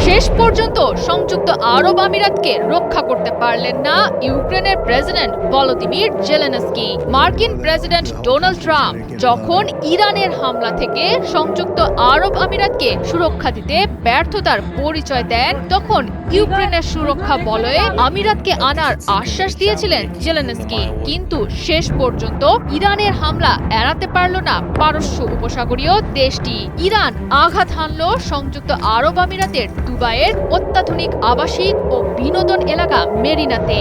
শেষ পর্যন্ত সংযুক্ত আরব আমিরাতকে রক্ষা করতে পারলেন না ইউক্রেনের প্রেসিডেন্ট ভলোদিমির জেলেনস্কি। মার্কিন প্রেসিডেন্ট ডোনাল্ড ট্রাম্প যখন ইরানের হামলা থেকে সংযুক্ত আরব আমিরাতকে সুরক্ষা দিতে ব্যর্থতার পরিচয় দেন, তখন ইউক্রেনের সুরক্ষা বলয়ে আমিরাতকে আনার আশ্বাস দিয়েছিলেন জেলেনস্কি। কিন্তু শেষ পর্যন্ত ইরানের হামলা এড়াতে পারল না পারস্য উপসাগরীয় দেশটি। ইরান আঘাত হানল সংযুক্ত আরব আমিরাতের দুবাইয়ের অত্যাধুনিক আবাসিক ও বিনোদন এলাকা মেরিনাতে।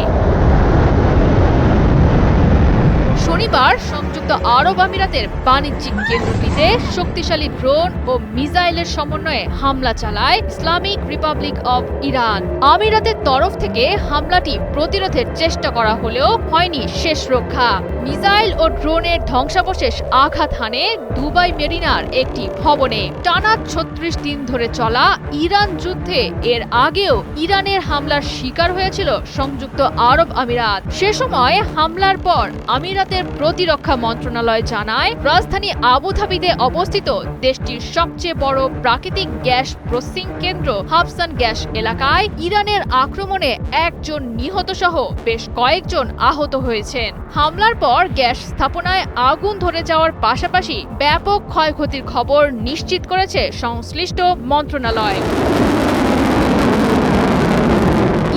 শনিবার সংযুক্ত আরব আমিরাতের বাণিজ্যিক কেন্দ্রটিতে শক্তিশালী ড্রোন ও মিসাইলের সমন্বয়ে হামলা চালায় ইসলামিক রিপাবলিক অব ইরান। আমিরাতের তরফ থেকে হামলাটি প্রতিরোধের চেষ্টা করা হলেও হয়নি শেষ রক্ষা। মিসাইল ও ড্রোনের ধ্বংসাবশেষ আঘাত হানে দুবাই মেরিনার একটি ভবনে। টানা ৩৬ দিন ধরে চলা ইরান যুদ্ধে এর আগেও ইরানের হামলার শিকার হয়েছিল সংযুক্ত আরব আমিরাত। সে সময় হামলার পর আমিরাতের প্রতিরক্ষা মন্ত্রণালয় জানায়, রাজধানী আবুধাবিতে অবস্থিত দেশটির সবচেয়ে বড় প্রাকৃতিক গ্যাস প্রসেসিং কেন্দ্র হাবসান গ্যাস এলাকায় ইরানের আক্রমণে একজন নিহত সহ বেশ কয়েকজন আহত হয়েছেন। হামলার পর গ্যাস স্থাপনায় আগুন ধরে যাওয়ার পাশাপাশি ব্যাপক ক্ষয়ক্ষতির খবর নিশ্চিত করেছে সংশ্লিষ্ট মন্ত্রণালয়।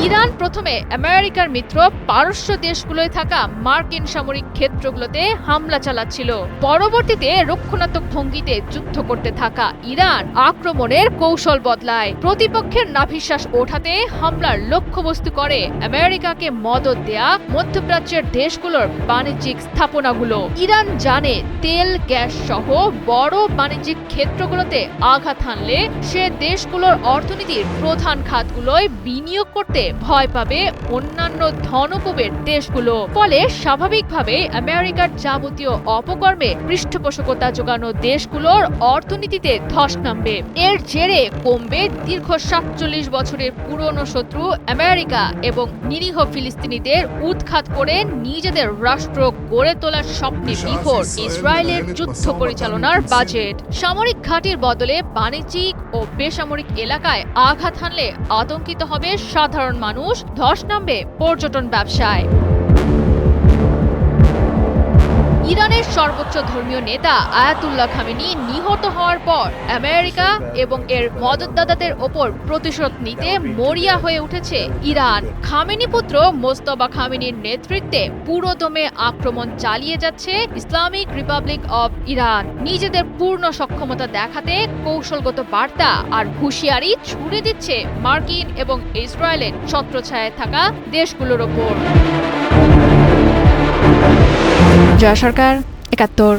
ইরান প্রথমে আমেরিকার মিত্র পারস্য দেশগুলোয় থাকা মার্কিন সামরিক ক্ষেত্রগুলোতে হামলা চালাচ্ছিল। পরবর্তীতে রক্ষণাত্মক ভঙ্গিতে যুদ্ধ করতে থাকা ইরান আক্রমণের কৌশল বদলায়। প্রতিপক্ষের নাভিশ্বাস ওঠাতে হামলার লক্ষ্যবস্তু করে আমেরিকাকে মদদ দেয়া মধ্যপ্রাচ্যের দেশগুলোর বাণিজ্যিক স্থাপনাগুলো। ইরান জানে তেল, গ্যাস সহ বড় বাণিজ্যিক ক্ষেত্রগুলোতে আঘাত হানলে সে দেশগুলোর অর্থনীতির প্রধান খাতগুলোয় বিনিয়োগ করতে ভয় পাবে অন্যান্য ধনকুবের দেশগুলো। ফলে স্বাভাবিকভাবে আমেরিকার যাবতীয় অপকর্মে পৃষ্ঠপোষকতা যোগানো দেশগুলোর অর্থনীতিতে ধস নামবে। এর জেরে কমবে দীর্ঘ ৪৭ বছরের পুরনো শত্রু আমেরিকা এবং নিরীহ ফিলিস্তিনিদের উৎখাত করে নিজেদের রাষ্ট্র গড়ে তোলার স্বপ্নে বিভোর ইসরায়েলের যুদ্ধ পরিচালনার বাজেট। সামরিক ঘাঁটির বদলে বাণিজ্যিক ও বেসামরিক এলাকায় আঘাত হানলে আতঙ্কিত হবে সাধারণ মানুষ, ধস নামবে পর্যটন ব্যবসায়। ইরানের সর্বোচ্চ ধর্মীয় নেতা আয়াতুল্লাহ খামেনি নিহত হওয়ার পর আমেরিকা এবং এর মদতদাতাদের ওপর প্রতিশোধ নিতে মরিয়া হয়ে উঠেছে ইরান। খামেনি পুত্র মোজতবা খামেনির নেতৃত্বে পুরোদমে আক্রমণ চালিয়ে যাচ্ছে ইসলামিক রিপাবলিক অব ইরান। নিজেদের পূর্ণ সক্ষমতা দেখাতে কৌশলগত বার্তা আর হুঁশিয়ারি ছুড়ে দিচ্ছে মার্কিন এবং ইসরায়েলের ছত্রছায়ায় থাকা দেশগুলোর ওপর। জয়া সরকার, ৭১।